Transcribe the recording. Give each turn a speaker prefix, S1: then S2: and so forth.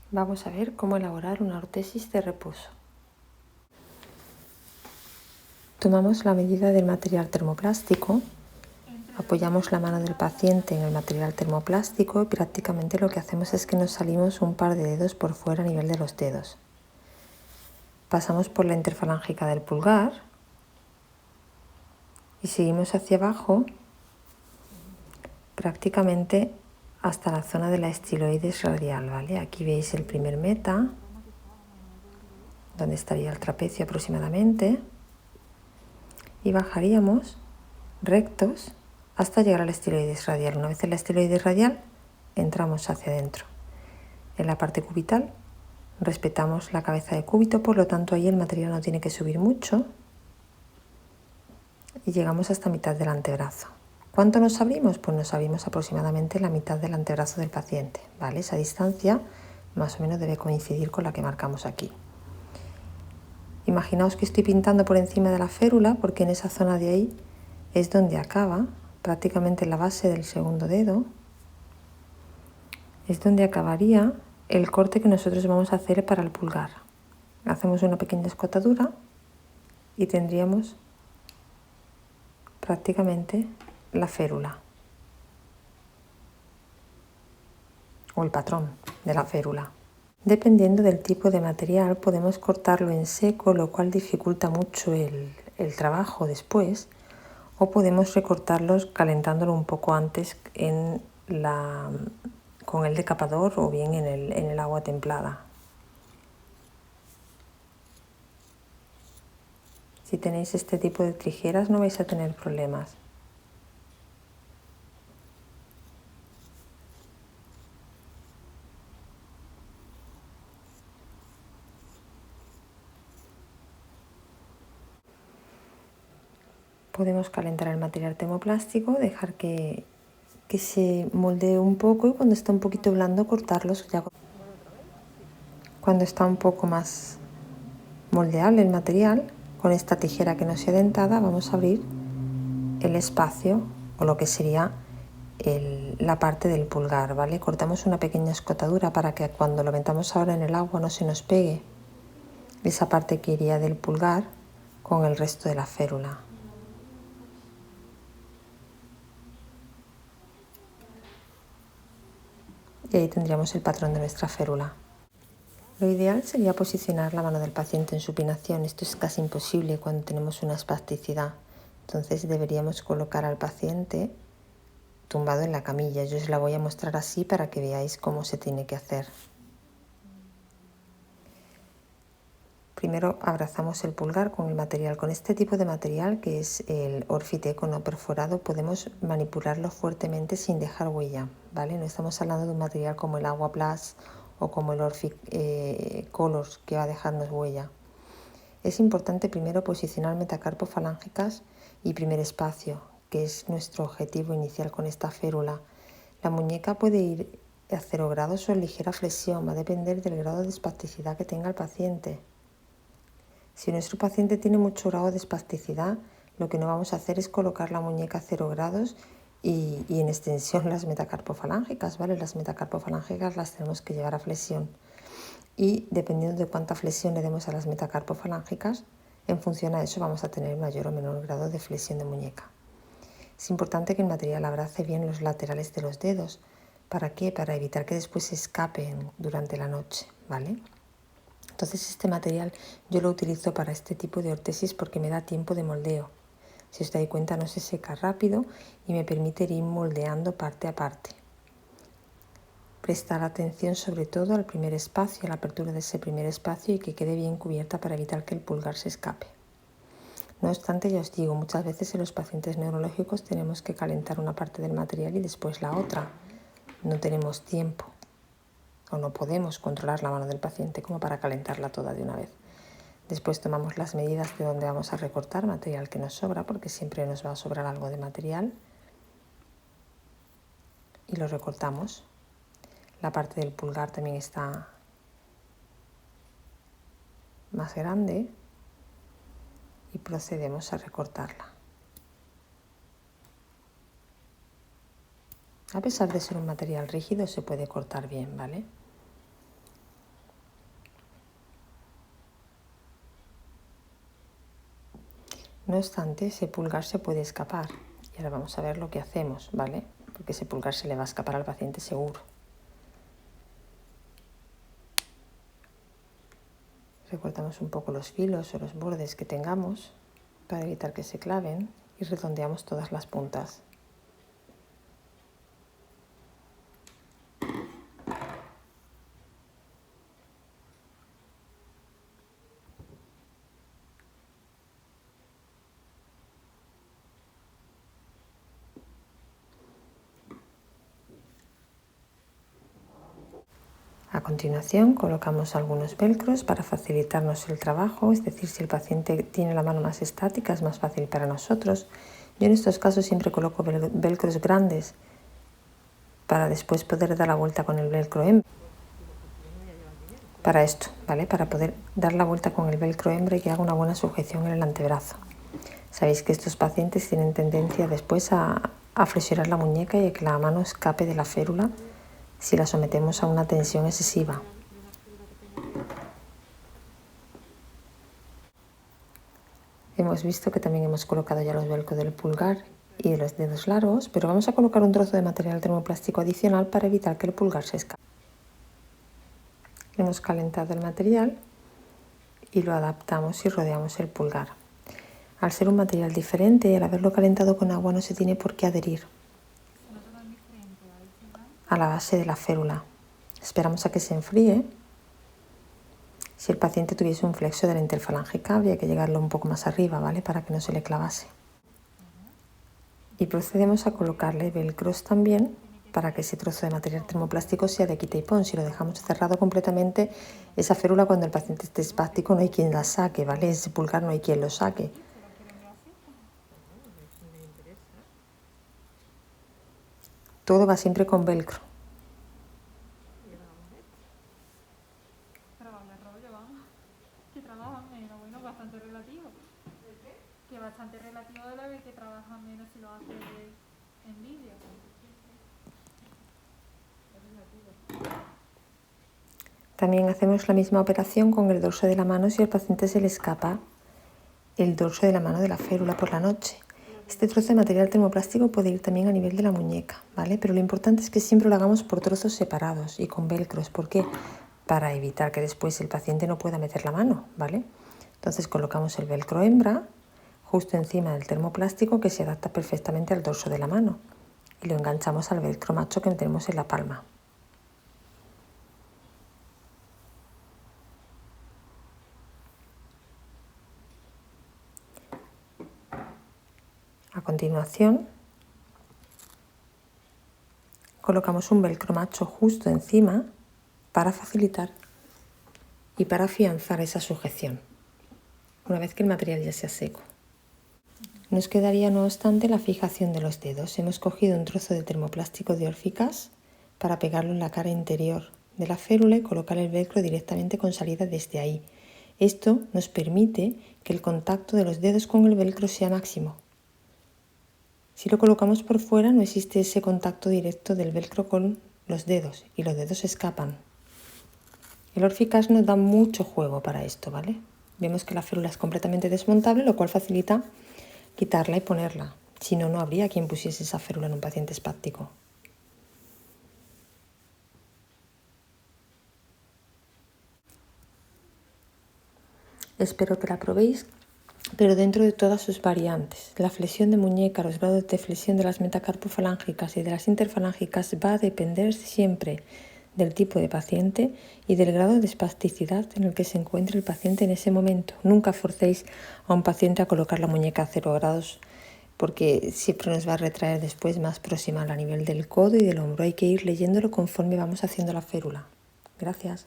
S1: Vamos a ver cómo elaborar una ortesis de reposo. Tomamos la medida del material termoplástico, apoyamos la mano del paciente en el material termoplástico y prácticamente lo que hacemos es que nos salimos un par de dedos por fuera a nivel de los dedos. Pasamos por la interfalángica del pulgar y seguimos hacia abajo prácticamente hasta la zona de la estiloides radial, ¿vale? Aquí veis el primer meta, donde estaría el trapecio aproximadamente, y bajaríamos rectos hasta llegar a la estiloides radial. Una vez en la estiloides radial, entramos hacia adentro. En la parte cubital respetamos la cabeza de cúbito, por lo tanto ahí el material no tiene que subir mucho y llegamos hasta mitad del antebrazo. ¿Cuánto nos abrimos? Pues nos abrimos aproximadamente la mitad del antebrazo del paciente, ¿vale? Esa distancia más o menos debe coincidir con la que marcamos aquí. Imaginaos que estoy pintando por encima de la férula, porque en esa zona de ahí es donde acaba, prácticamente en la base del segundo dedo, es donde acabaría el corte que nosotros vamos a hacer para el pulgar. Hacemos una pequeña escotadura y tendríamos prácticamente la férula o el patrón de la férula. Dependiendo del tipo de material podemos cortarlo en seco, lo cual dificulta mucho el trabajo después, o podemos recortarlos calentándolo un poco antes con el decapador o bien en el agua templada. Si tenéis este tipo de tijeras no vais a tener problemas. Podemos calentar el material termoplástico, dejar que se moldee un poco y cuando está un poquito blando cortarlos ya. Cuando está un poco más moldeable el material, con esta tijera que no sea dentada vamos a abrir el espacio o lo que sería la parte del pulgar, ¿vale? Cortamos una pequeña escotadura para que cuando lo metamos ahora en el agua no se nos pegue esa parte que iría del pulgar con el resto de la férula. Y ahí tendríamos el patrón de nuestra férula. Lo ideal sería posicionar la mano del paciente en supinación. Esto es casi imposible cuando tenemos una espasticidad. Entonces deberíamos colocar al paciente tumbado en la camilla. Yo os la voy a mostrar así para que veáis cómo se tiene que hacer. Primero abrazamos el pulgar con el material. Con este tipo de material, que es el Orfiteco no perforado, podemos manipularlo fuertemente sin dejar huella, ¿vale? No estamos hablando de un material como el Agua Plus o como el Orfic Colors, que va a dejarnos huella. Es importante primero posicionar metacarpofalángicas y primer espacio, que es nuestro objetivo inicial con esta férula. La muñeca puede ir a 0 grados o en ligera flexión, va a depender del grado de espasticidad que tenga el paciente. Si nuestro paciente tiene mucho grado de espasticidad, lo que no vamos a hacer es colocar la muñeca a 0 grados y en extensión las metacarpofalángicas, ¿vale? Las metacarpofalángicas las tenemos que llevar a flexión. Y dependiendo de cuánta flexión le demos a las metacarpofalángicas, en función a eso vamos a tener mayor o menor grado de flexión de muñeca. Es importante que el material abrace bien los laterales de los dedos. ¿Para qué? Para evitar que después se escapen durante la noche, ¿vale? Entonces este material yo lo utilizo para este tipo de ortesis porque me da tiempo de moldeo. Si os dais cuenta no se seca rápido y me permite ir moldeando parte a parte. Prestar atención sobre todo al primer espacio, a la apertura de ese primer espacio y que quede bien cubierta para evitar que el pulgar se escape. No obstante, ya os digo, muchas veces en los pacientes neurológicos tenemos que calentar una parte del material y después la otra. No tenemos tiempo o no podemos controlar la mano del paciente como para calentarla toda de una vez. Después tomamos las medidas de donde vamos a recortar material que nos sobra, porque siempre nos va a sobrar algo de material, y lo recortamos. La parte del pulgar también está más grande y procedemos a recortarla. A pesar de ser un material rígido se puede cortar bien, ¿vale? No obstante, ese pulgar se puede escapar. Y ahora vamos a ver lo que hacemos, ¿vale? Porque ese pulgar se le va a escapar al paciente seguro. Recortamos un poco los filos o los bordes que tengamos para evitar que se claven y redondeamos todas las puntas. A continuación colocamos algunos velcros para facilitarnos el trabajo, es decir, si el paciente tiene la mano más estática es más fácil para nosotros. Yo en estos casos siempre coloco velcros grandes para después poder dar la vuelta con el velcro hembra. Para esto, ¿vale? Para poder dar la vuelta con el velcro hembra y que haga una buena sujeción en el antebrazo. Sabéis que estos pacientes tienen tendencia después a flexionar la muñeca y a que la mano escape de la férula si la sometemos a una tensión excesiva. Hemos visto que también hemos colocado ya los velcros del pulgar y de los dedos largos, pero vamos a colocar un trozo de material termoplástico adicional para evitar que el pulgar se escape. Hemos calentado el material y lo adaptamos y rodeamos el pulgar. Al ser un material diferente y al haberlo calentado con agua no se tiene por qué adherir a la base de la férula. Esperamos a que se enfríe. Si el paciente tuviese un flexo de la interfalángica habría que llegarlo un poco más arriba, ¿vale? Para que no se le clavase. Y procedemos a colocarle velcros también para que ese trozo de material termoplástico sea de quita y pon. Si lo dejamos cerrado completamente, esa férula cuando el paciente esté espástico no hay quien la saque, ¿vale? Ese pulgar no hay quien lo saque. Todo va siempre con velcro.
S2: Bastante relativo. Que bastante relativo de la vez que trabaja menos si lo hace en vídeo.
S1: También hacemos la misma operación con el dorso de la mano si al paciente se le escapa el dorso de la mano de la férula por la noche. Este trozo de material termoplástico puede ir también a nivel de la muñeca, ¿vale? Pero lo importante es que siempre lo hagamos por trozos separados y con velcros. ¿Por qué? Para evitar que después el paciente no pueda meter la mano, ¿vale? Entonces colocamos el velcro hembra justo encima del termoplástico que se adapta perfectamente al dorso de la mano y lo enganchamos al velcro macho que tenemos en la palma. A continuación colocamos un velcro macho justo encima para facilitar y para afianzar esa sujeción una vez que el material ya sea seco. Nos quedaría no obstante la fijación de los dedos. Hemos cogido un trozo de termoplástico de Orficas para pegarlo en la cara interior de la férula y colocar el velcro directamente con salida desde ahí. Esto nos permite que el contacto de los dedos con el velcro sea máximo. Si lo colocamos por fuera no existe ese contacto directo del velcro con los dedos y los dedos escapan. El Orficas nos da mucho juego para esto, ¿vale? Vemos que la férula es completamente desmontable, lo cual facilita quitarla y ponerla. Si no, no habría quien pusiese esa férula en un paciente espástico. Espero que la probéis, pero dentro de todas sus variantes. La flexión de muñeca, los grados de flexión de las metacarpofalángicas y de las interfalángicas va a depender siempre del tipo de paciente y del grado de espasticidad en el que se encuentre el paciente en ese momento. Nunca forcéis a un paciente a colocar la muñeca a 0 grados porque siempre nos va a retraer después más proximal a nivel del codo y del hombro. Hay que ir leyéndolo conforme vamos haciendo la férula. Gracias.